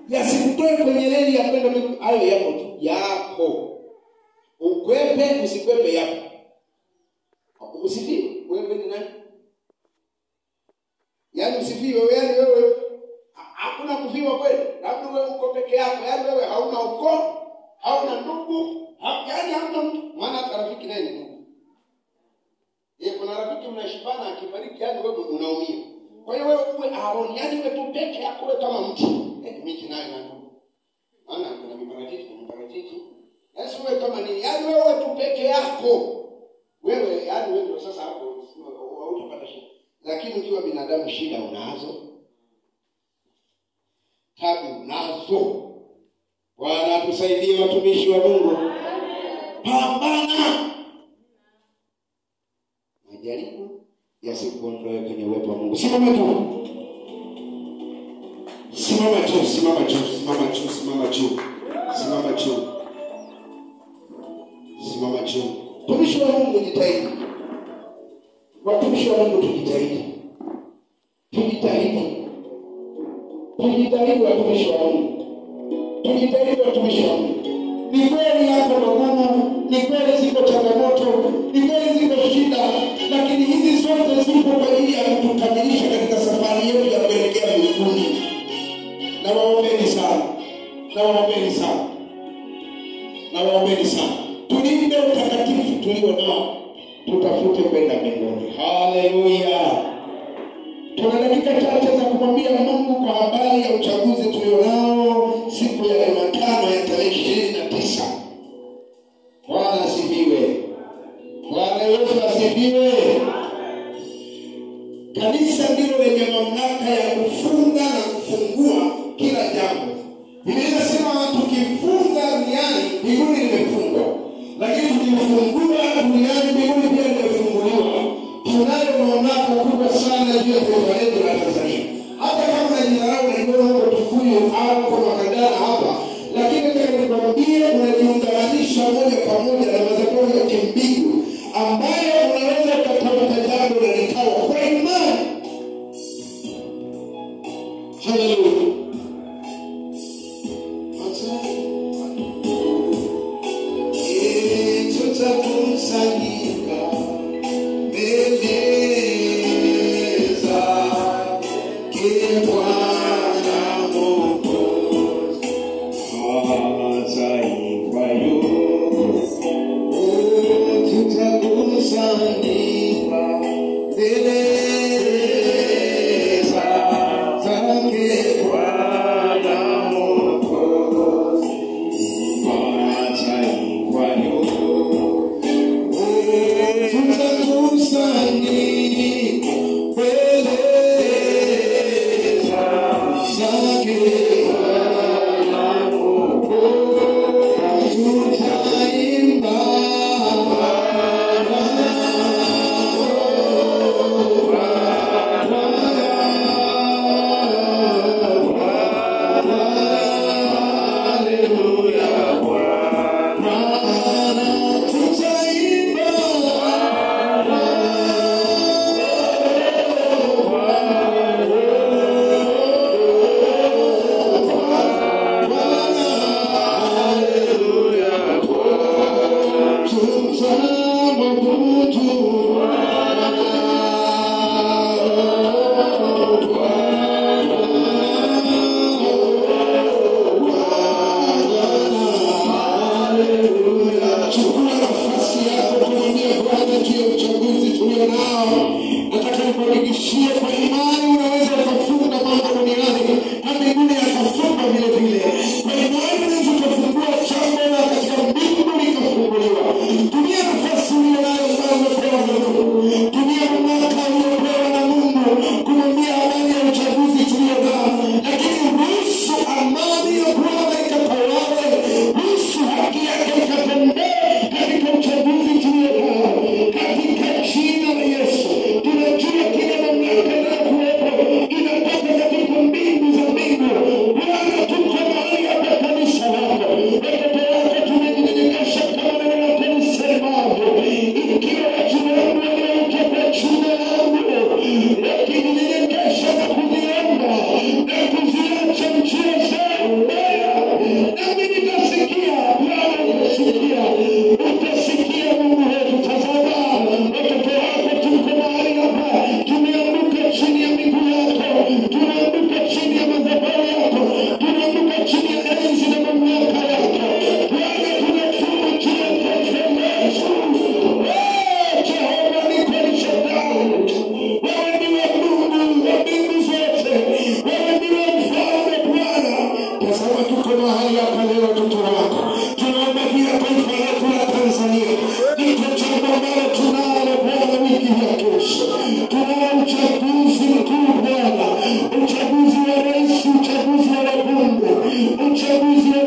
Yasikutoe kwenye reli ya kwenda mbinguni. Hayo yako tu. Yako. Ukwepe usikwepe yako. Usifiwe. Wewe ni nani? Yaani usifiwe wewe, yaani wewe hakuna kufiwa kweli. Labda wewe uko peke yako. Yaani wewe hauna ukoo, hauna ndugu, yaani hauna mtu. Maana rafiki naye ni ndugu. Kuna rafiki mnashibana akifariki yaani wewe unaumia. Kwa hiyo wewe uwe Aaron, yaani wewe tu peke yako wewe kama mti. Miti nayo na ndugu. Maana kuna miparachichi. Yaani wewe kama nini? Yaani wewe tu peke yako. Wewe yaani wewe ndio sasa hapo hautapata shida. Lakini ukiwa binadamu shida unazo. Tabu unazo. Bwana tusaidie watumishi wa Mungu. Pambana. Majaribu yasikuondoe kwenye uwepo wa Mungu. Simama tu. Simama tu, simama tu, simama tu, simama tu. Simama tu. Simama tu. Watumishi wa Mungu jitahidi. Watumishi wa Mungu tujitahidi. Tujitahidi. Tujitahidi watumishi wa Mungu. Tujitahidi watumishi wa Mungu. Ni kweli yako magumu, ni kweli ziko changamoto, ni kweli ziko shida, lakini hizi zote zipo kwa ajili ya kutukamilisha katika safari yetu ya kuelekea mbinguni. Na waombeni sana. Na waombeni sana. Na waombeni sana. Tulinde utakatifu tulio nao. Tutafute kwenda mbinguni. Haleluya. Tuna dakika chache za kumwambia Mungu kwa habari ya uchaguzi tulionao siku ya Jumatano ya tarehe 29. Bwana asifiwe. Bwana Yesu asifiwe. Kanisa ndilo lenye mamlaka ya kufunga na kufungua kila jambo. Biblia inasema tukifunga duniani mbinguni limefungwa. Lakini tukifungua duniani mbinguni pia limefunguliwa. Tunayo mamlaka kubwa sana juu ya taifa letu la Tanzania. Hata kama unajidharau na ndio huko Tukuyu au kwa Makadara hapa, lakini nataka nikwambie unajiunganisha moja kwa moja na madhabahu ya kimbingu ambayo unaweza kutamka jambo na likawa kwa imani. Haleluya. Tutakusanyika mahali hapa leo watoto wako. Tunaomba pia taifa letu la Tanzania. Liko jambo ambalo tunalo Bwana wiki ya kesho. Tunao uchaguzi mkuu Bwana. Uchaguzi wa rais, uchaguzi wa wabunge, uchaguzi wa